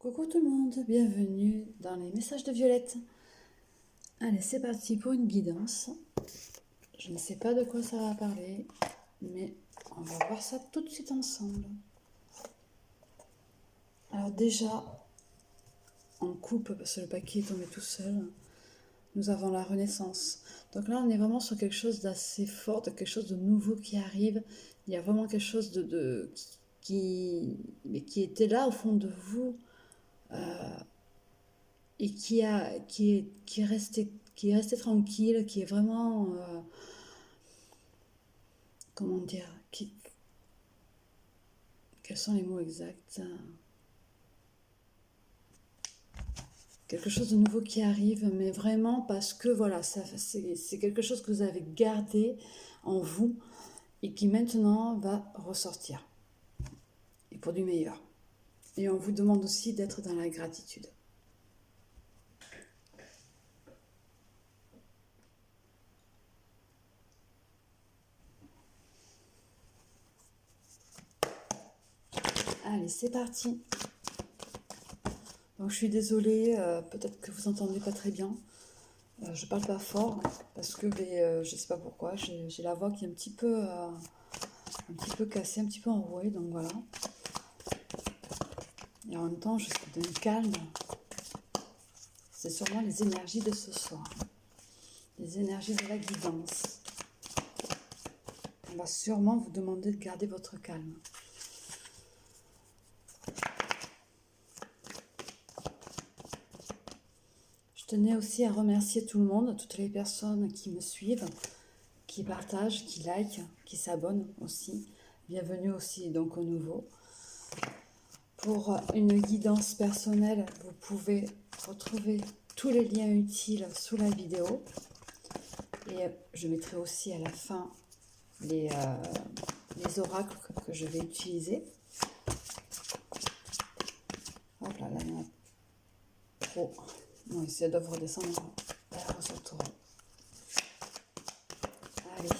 Coucou tout le monde, bienvenue dans les messages de Violette. Allez, c'est parti pour une guidance. Je ne sais pas de quoi ça va parler, mais on va voir ça tout de suite ensemble. Alors déjà, en coupe, parce que le paquet est tombé tout seul, nous avons la renaissance. Donc là, on est vraiment sur quelque chose d'assez fort, de quelque chose de nouveau qui arrive. Il y a vraiment quelque chose qui était là au fond de vous, et qui est resté tranquille, qui est vraiment, comment dire, quels sont les mots exacts? Quelque chose de nouveau qui arrive, mais vraiment parce que voilà, c'est quelque chose que vous avez gardé en vous et qui maintenant va ressortir, et pour du meilleur. Et on vous demande aussi d'être dans la gratitude. Allez, c'est parti. Donc je suis désolée, peut-être que vous entendez pas très bien. Je parle pas fort parce que je sais pas pourquoi, j'ai la voix qui est un petit peu cassée, un petit peu enrouée, donc voilà. Et en même temps, je suis d'un calme. C'est sûrement les énergies de ce soir, les énergies de la guidance. On va sûrement vous demander de garder votre calme. Je tenais aussi à remercier tout le monde, toutes les personnes qui me suivent, qui partagent, qui likent, qui s'abonnent aussi. Bienvenue aussi donc aux nouveaux. Pour une guidance personnelle, vous pouvez retrouver tous les liens utiles sous la vidéo. Et je mettrai aussi à la fin les oracles que je vais utiliser. Hop là, là, il y en a trop. Non, si elles doivent redescendre, elles ressortiront. Allez.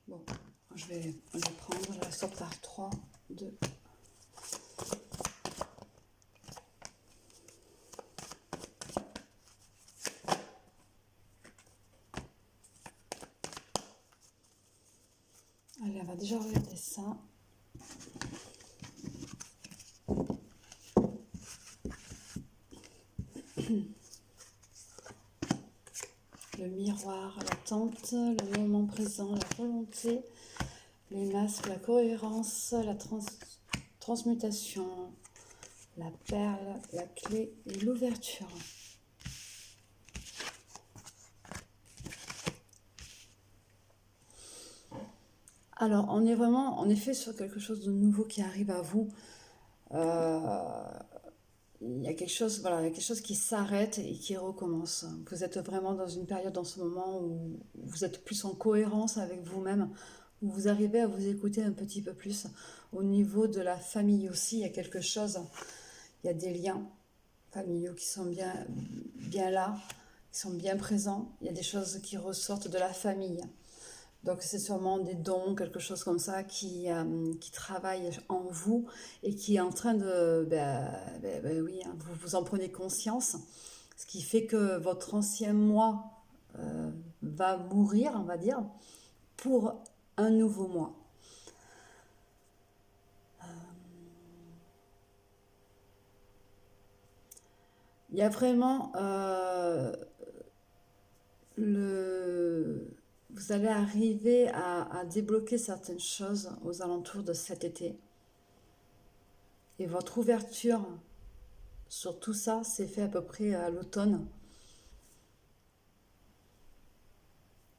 Bon, je vais prendre la sorte par 3, 2. Allez, on va déjà regarder ça. Le miroir, l'attente, le moment présent, la volonté, les masques, la cohérence, la transmutation, la perle, la clé et l'ouverture. Alors, on est vraiment, en effet, sur quelque chose de nouveau qui arrive à vous. Il y a quelque chose, voilà, il y a quelque chose qui s'arrête et qui recommence. Vous êtes vraiment dans une période en ce moment où vous êtes plus en cohérence avec vous-même, où vous arrivez à vous écouter un petit peu plus. Au niveau de la famille aussi, il y a quelque chose, il y a des liens familiaux qui sont bien là, qui sont bien présents. Il y a des choses qui ressortent de la famille. Donc c'est sûrement des dons, quelque chose comme ça qui travaille en vous et qui est en train de... oui, hein, vous en prenez conscience, ce qui fait que votre ancien moi va mourir, on va dire, pour un nouveau moi. Il y a vraiment vous allez arriver à débloquer certaines choses aux alentours de cet été. Et votre ouverture sur tout ça s'est fait à peu près à l'automne.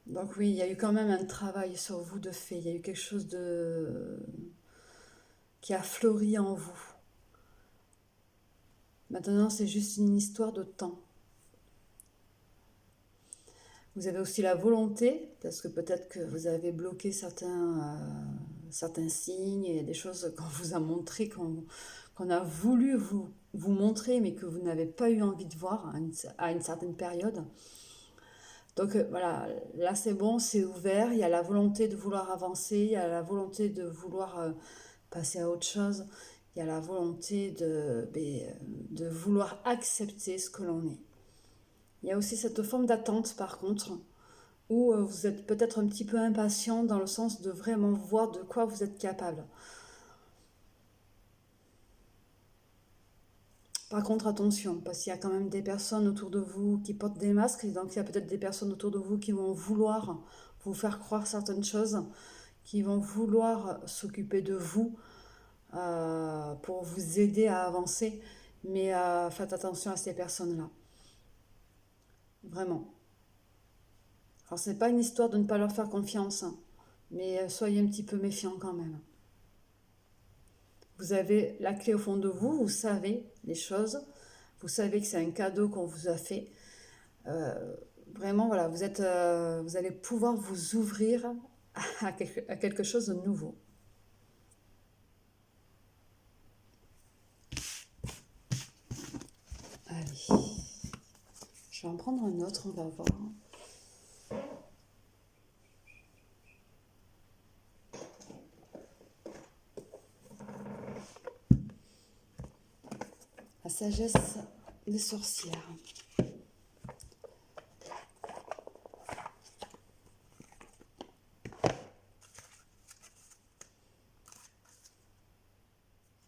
Donc oui, il y a eu quand même un travail sur vous de fait. Il y a eu quelque chose qui a fleuri en vous. Maintenant, c'est juste une histoire de temps. Vous avez aussi la volonté, parce que peut-être que vous avez bloqué certains signes, et des choses qu'on vous a montré, qu'on a voulu vous vous montrer, mais que vous n'avez pas eu envie de voir à une certaine période. Donc voilà, là c'est bon, c'est ouvert, il y a la volonté de vouloir avancer, il y a la volonté de vouloir passer à autre chose, il y a la volonté de vouloir accepter ce que l'on est. Il y a aussi cette forme d'attente par contre, où vous êtes peut-être un petit peu impatient dans le sens de vraiment voir de quoi vous êtes capable. Par contre, attention, parce qu'il y a quand même des personnes autour de vous qui portent des masques, et donc il y a peut-être des personnes autour de vous qui vont vouloir vous faire croire certaines choses, qui vont vouloir s'occuper de vous pour vous aider à avancer. Mais faites attention à ces personnes-là. Vraiment. Alors, ce n'est pas une histoire de ne pas leur faire confiance, hein, mais soyez un petit peu méfiants quand même. Vous avez la clé au fond de vous, vous savez les choses, vous savez que c'est un cadeau qu'on vous a fait. Euh, Vraiment, voilà, vous allez pouvoir vous ouvrir à quelque chose de nouveau. Allez, je vais en prendre un autre, on va voir. La sagesse des sorcières.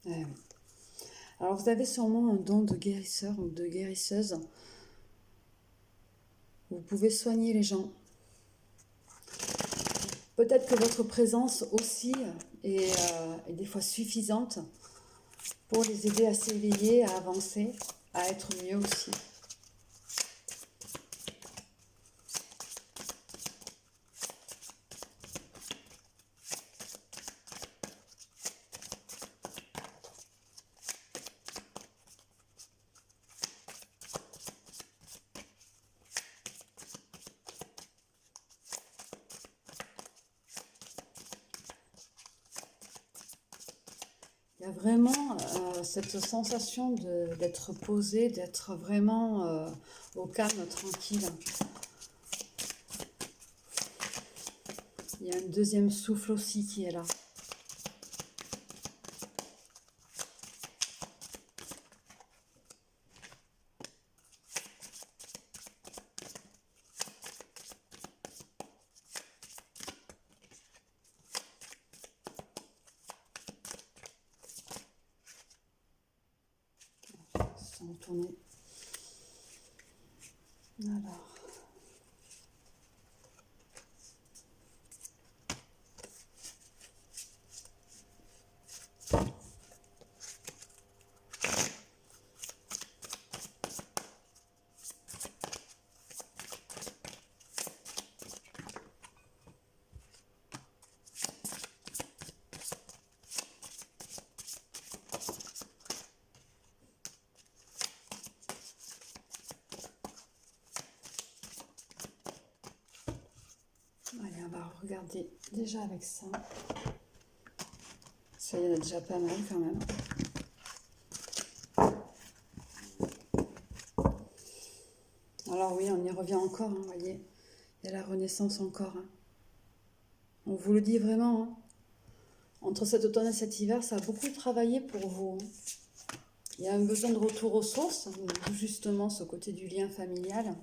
Oui. Alors vous avez sûrement un don de guérisseur ou de guérisseuse. Vous pouvez soigner les gens. Peut-être que votre présence aussi est des fois suffisante pour les aider à s'éveiller, à avancer, à être mieux aussi. Il y a vraiment cette sensation d'être posé, d'être vraiment au calme, tranquille. Il y a un deuxième souffle aussi qui est là. On va retourner. Alors. Allez, on va regarder déjà avec ça. Ça y est, déjà pas mal quand même. Alors oui, on y revient encore, hein, vous voyez. Il y a la renaissance encore. Hein. On vous le dit vraiment. Hein. Entre cet automne et cet hiver, ça a beaucoup travaillé pour vous. Hein. Il y a un besoin de retour aux sources, justement ce côté du lien familial.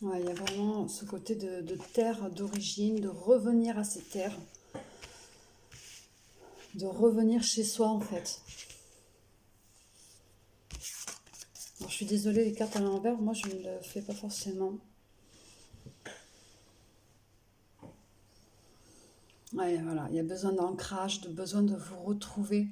Ouais, il y a vraiment ce côté de terre d'origine, de revenir à ces terres, de revenir chez soi en fait. Alors, je suis désolée, les cartes à l'envers, moi je ne le fais pas forcément. Ouais, voilà, il y a besoin d'ancrage, de besoin de vous retrouver.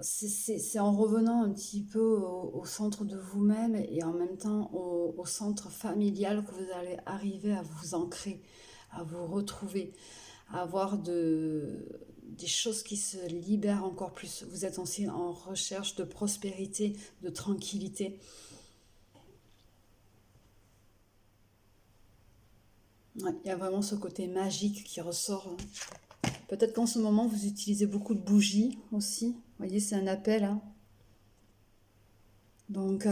C'est en revenant un petit peu au centre de vous-même et en même temps au centre familial que vous allez arriver à vous ancrer, à vous retrouver, à avoir des choses qui se libèrent encore plus. Vous êtes aussi en recherche de prospérité, de tranquillité. Ouais, il y a vraiment ce côté magique qui ressort. Peut-être qu'en ce moment, vous utilisez beaucoup de bougies aussi. Vous voyez, c'est un appel, hein. Donc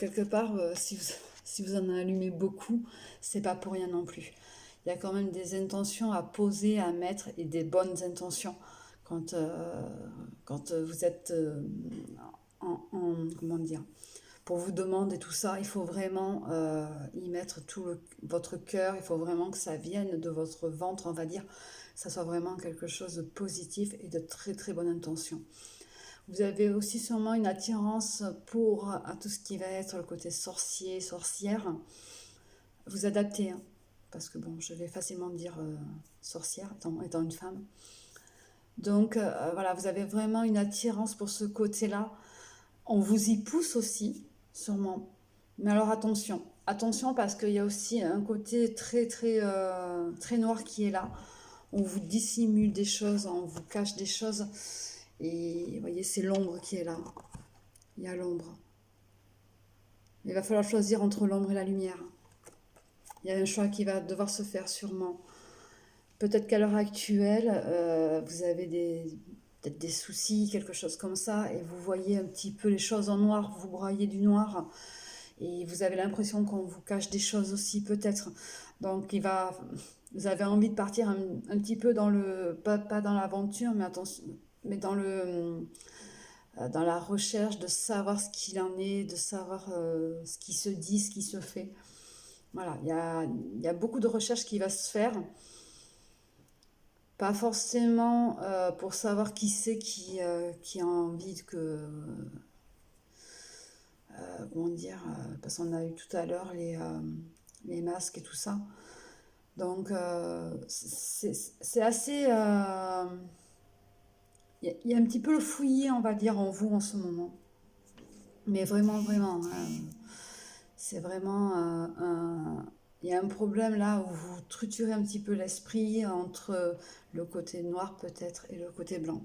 quelque part, si vous, si vous en allumez beaucoup, c'est pas pour rien non plus. Il y a quand même des intentions à poser, à mettre et des bonnes intentions quand, quand vous êtes comment dire, pour vous demander tout ça, il faut vraiment y mettre votre cœur, il faut vraiment que ça vienne de votre ventre, on va dire, que ça soit vraiment quelque chose de positif et de très très bonne intention. Vous avez aussi sûrement une attirance pour à tout ce qui va être le côté sorcier, sorcière. Vous adaptez, hein, parce que bon, je vais facilement dire sorcière étant une femme. Donc voilà, vous avez vraiment une attirance pour ce côté-là. On vous y pousse aussi, sûrement. Mais alors attention, attention parce qu'il y a aussi un côté très très très noir qui est là. On vous dissimule des choses, on vous cache des choses. Et vous voyez, c'est l'ombre qui est là. Il y a l'ombre. Il va falloir choisir entre l'ombre et la lumière. Il y a un choix qui va devoir se faire sûrement. Peut-être qu'à l'heure actuelle, vous avez peut-être des soucis, quelque chose comme ça, et vous voyez un petit peu les choses en noir, vous broyez du noir, et vous avez l'impression qu'on vous cache des choses aussi, peut-être. Donc vous avez envie de partir un petit peu dans pas dans l'aventure, mais attention, mais dans la recherche de savoir ce qu'il en est, de savoir ce qui se dit, ce qui se fait. Voilà, il y a beaucoup de recherches qui va se faire. Pas forcément pour savoir qui c'est qui a envie comment dire, parce qu'on a eu tout à l'heure les masques et tout ça. Donc c'est assez... Il y a un petit peu le fouillis, on va dire, en vous en ce moment. Mais vraiment, vraiment, hein, c'est vraiment il y a un problème là où vous triturez un petit peu l'esprit entre le côté noir peut-être et le côté blanc.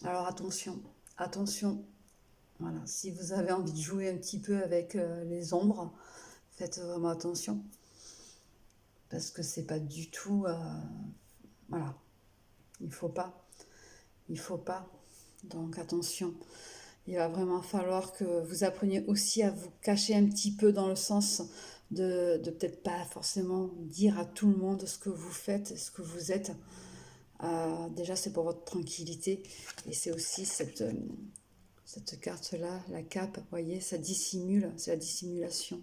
Alors attention, attention. Voilà, si vous avez envie de jouer un petit peu avec les ombres, faites vraiment attention parce que c'est pas du tout voilà, il faut pas, il faut pas. Donc attention. Il va vraiment falloir que vous appreniez aussi à vous cacher un petit peu dans le sens de peut-être pas forcément dire à tout le monde ce que vous faites, ce que vous êtes. Déjà, c'est pour votre tranquillité. Et c'est aussi cette carte-là, la cape, vous voyez, ça dissimule, c'est la dissimulation.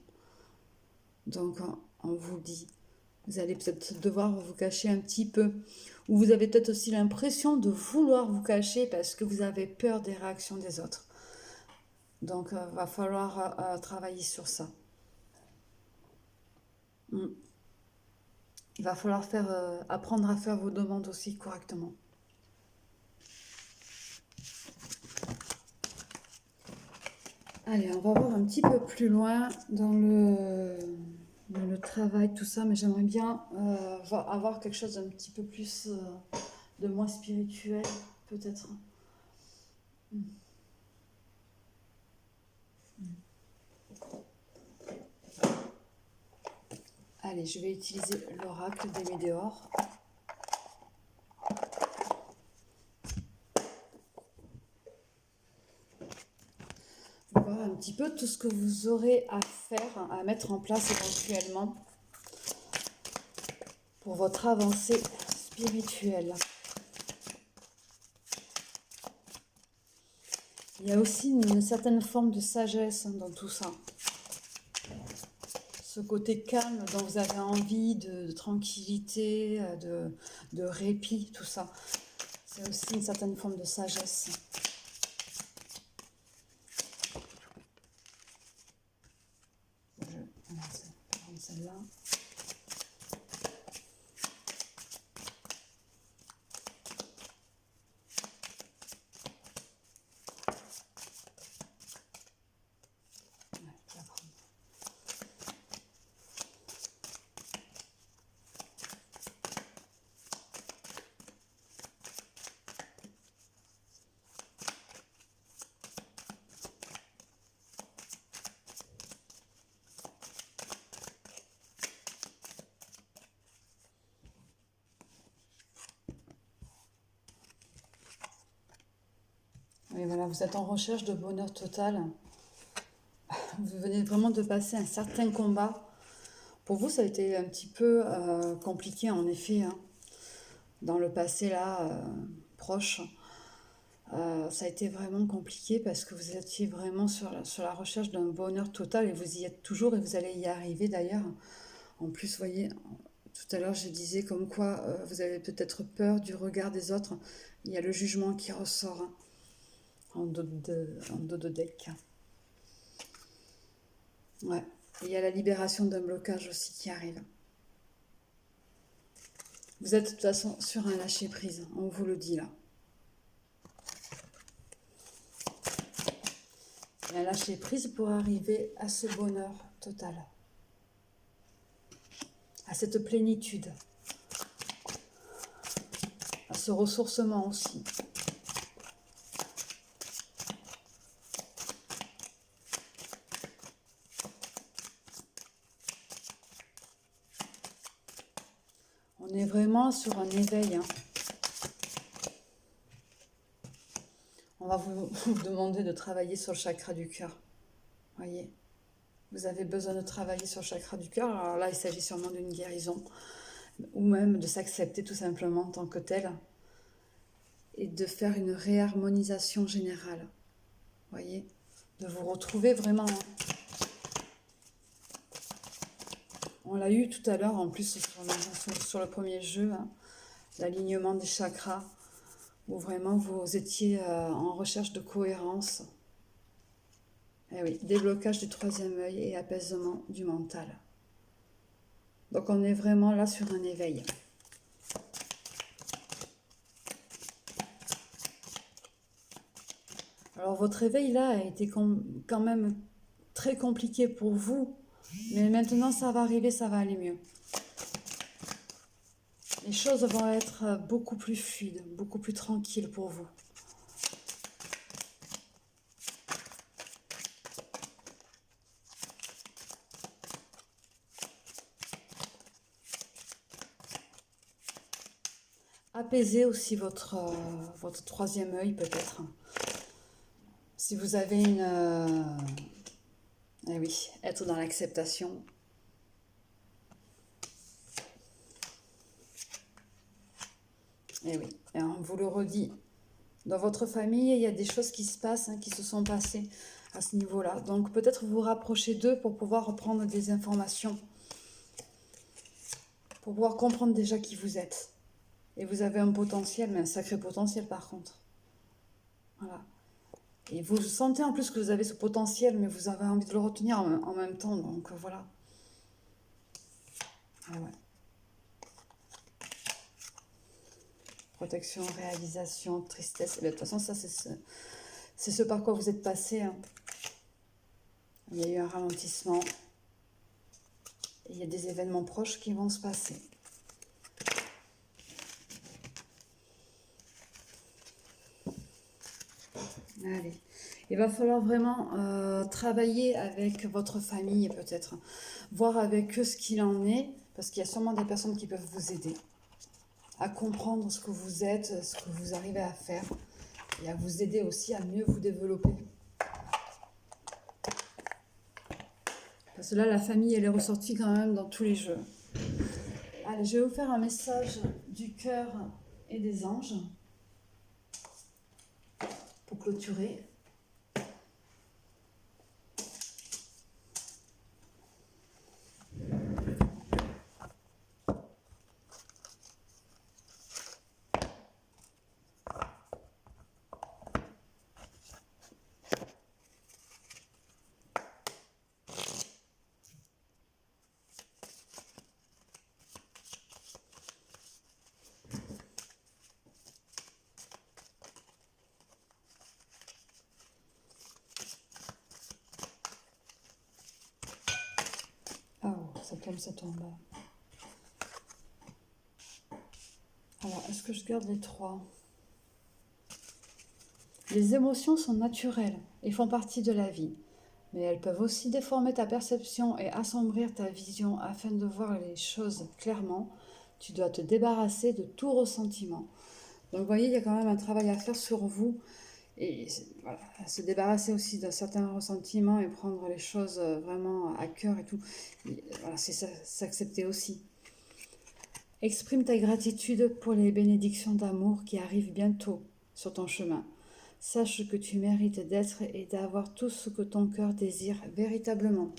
Donc, on vous le dit, vous allez peut-être devoir vous cacher un petit peu. Ou vous avez peut-être aussi l'impression de vouloir vous cacher parce que vous avez peur des réactions des autres. Donc, va falloir travailler sur ça. Mm. Il va falloir apprendre à faire vos demandes aussi correctement. Allez, on va voir un petit peu plus loin dans le travail, tout ça, mais j'aimerais bien avoir quelque chose d'un petit peu plus, de moins spirituel, peut-être. Allez, je vais utiliser l'oracle des Médéors. Voir un petit peu tout ce que vous aurez à faire, à mettre en place éventuellement pour votre avancée spirituelle. Il y a aussi une certaine forme de sagesse dans tout ça. Ce côté calme dont vous avez envie, de tranquillité, de répit, tout ça. C'est aussi une certaine forme de sagesse. Je vais prendre celle-là. Et voilà, vous êtes en recherche de bonheur total. Vous venez vraiment de passer un certain combat. Pour vous, ça a été un petit peu compliqué, en effet, hein. Dans le passé, là, proche. Ça a été vraiment compliqué parce que vous étiez vraiment sur la recherche d'un bonheur total et vous y êtes toujours et vous allez y arriver d'ailleurs. En plus, vous voyez, tout à l'heure, je disais comme quoi vous avez peut-être peur du regard des autres. Il y a le jugement qui ressort, hein, en dos de deck. Ouais. Et il y a la libération d'un blocage aussi qui arrive. Vous êtes de toute façon sur un lâcher-prise, on vous le dit là. Et un lâcher-prise pour arriver à ce bonheur total, à cette plénitude, à ce ressourcement aussi. On est vraiment sur un éveil, hein. On va vous demander de travailler sur le chakra du cœur. Voyez, vous avez besoin de travailler sur le chakra du cœur. Alors là, il s'agit sûrement d'une guérison, ou même de s'accepter tout simplement en tant que tel, et de faire une réharmonisation générale. Voyez, de vous retrouver vraiment, hein. On l'a eu tout à l'heure, en plus, sur le premier jeu, hein, l'alignement des chakras, où vraiment vous étiez en recherche de cohérence. Eh oui, déblocage du troisième œil et apaisement du mental. Donc on est vraiment là sur un éveil. Alors votre éveil là a été quand même très compliqué pour vous, mais maintenant ça va arriver, ça va aller mieux. Les choses vont être beaucoup plus fluides, beaucoup plus tranquilles pour vous. Apaisez aussi votre troisième œil peut-être. Si vous avez eh oui, être dans l'acceptation. Eh oui, et on vous le redit. Dans votre famille, il y a des choses qui se passent, hein, qui se sont passées à ce niveau-là. Donc peut-être vous rapprocher d'eux pour pouvoir reprendre des informations. Pour pouvoir comprendre déjà qui vous êtes. Et vous avez un potentiel, mais un sacré potentiel par contre. Voilà. Et vous sentez en plus que vous avez ce potentiel, mais vous avez envie de le retenir en même temps. Donc voilà. Ah ouais. Protection, réalisation, tristesse. Et bien, de toute façon, ça, c'est ce par quoi vous êtes passé, hein. Il y a eu un ralentissement. Et il y a des événements proches qui vont se passer. Allez. Il va falloir vraiment travailler avec votre famille peut-être. Voir avec eux ce qu'il en est. Parce qu'il y a sûrement des personnes qui peuvent vous aider à comprendre ce que vous êtes, ce que vous arrivez à faire. Et à vous aider aussi à mieux vous développer. Parce que là, la famille, elle est ressortie quand même dans tous les jeux. Allez, je vais vous faire un message du cœur et des anges pour clôturer. Oh, ça tombe, ça tombe. Alors, est-ce que je garde les trois? Les émotions sont naturelles et font partie de la vie, mais elles peuvent aussi déformer ta perception et assombrir ta vision afin de voir les choses clairement. Tu dois te débarrasser de tout ressentiment. Donc, vous voyez, il y a quand même un travail à faire sur vous Et voilà, se débarrasser aussi d'un certain ressentiment et prendre les choses vraiment à cœur et tout. Et voilà, c'est s'accepter aussi. Exprime ta gratitude pour les bénédictions d'amour qui arrivent bientôt sur ton chemin. Sache que tu mérites d'être et d'avoir tout ce que ton cœur désire véritablement.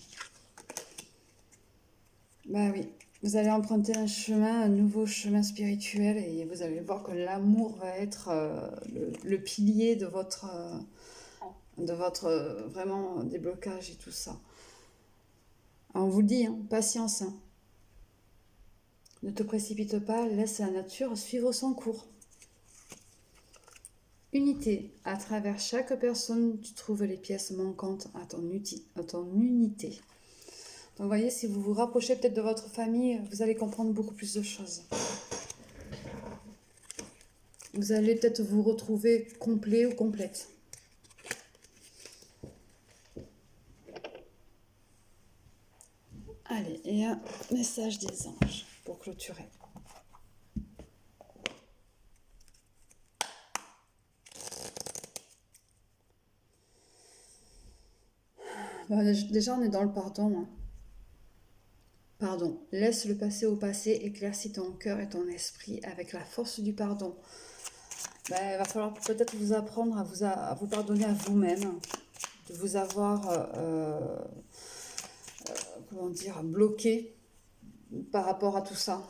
Bah oui, vous allez emprunter un nouveau chemin spirituel et vous allez voir que l'amour va être le pilier de votre vraiment déblocage et tout ça. Alors on vous le dit, hein, patience. Hein. Ne te précipite pas, laisse la nature suivre son cours. Unité. À travers chaque personne, tu trouves les pièces manquantes à ton unité. Donc vous voyez, si vous vous rapprochez peut-être de votre famille, vous allez comprendre beaucoup plus de choses. Vous allez peut-être vous retrouver complet ou complète. Allez, et un message des anges pour clôturer. Bon, déjà, on est dans le pardon. Hein. Pardon. Laisse le passé au passé, éclaircis ton cœur et ton esprit avec la force du pardon. Ben, il va falloir peut-être vous apprendre à vous pardonner à vous-même, de vous avoir, comment dire, bloqué par rapport à tout ça.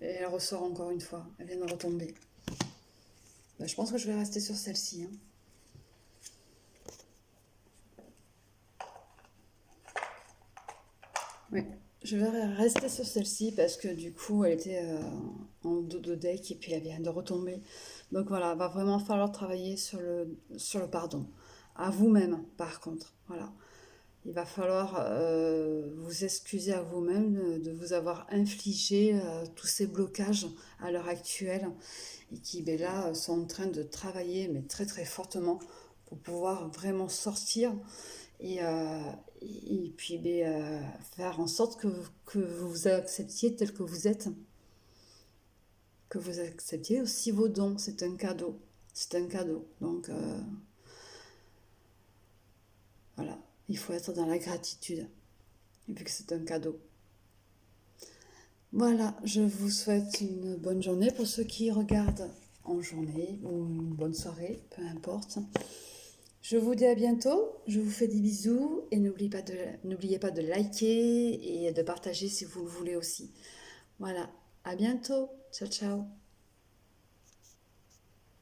Et elle ressort encore une fois, elle vient de retomber. Ben, je pense que je vais rester sur celle-ci. Hein. Oui, je vais rester sur celle-ci parce que du coup, elle était en dos de deck et puis elle vient de retomber. Donc voilà, va vraiment falloir travailler sur le pardon. À vous-même, par contre. Voilà. Il va falloir vous excuser à vous-même de vous avoir infligé tous ces blocages à l'heure actuelle et qui, ben là, sont en train de travailler, mais très très fortement pour pouvoir vraiment sortir et, et puis faire en sorte que vous vous acceptiez tel que vous êtes, que vous acceptiez aussi vos dons. C'est un cadeau. C'est un cadeau. Donc voilà, il faut être dans la gratitude, vu que c'est un cadeau. Voilà, je vous souhaite une bonne journée pour ceux qui regardent en journée ou une bonne soirée, peu importe. Je vous dis à bientôt, je vous fais des bisous et n'oubliez pas de liker et de partager si vous le voulez aussi. Voilà, à bientôt, ciao ciao.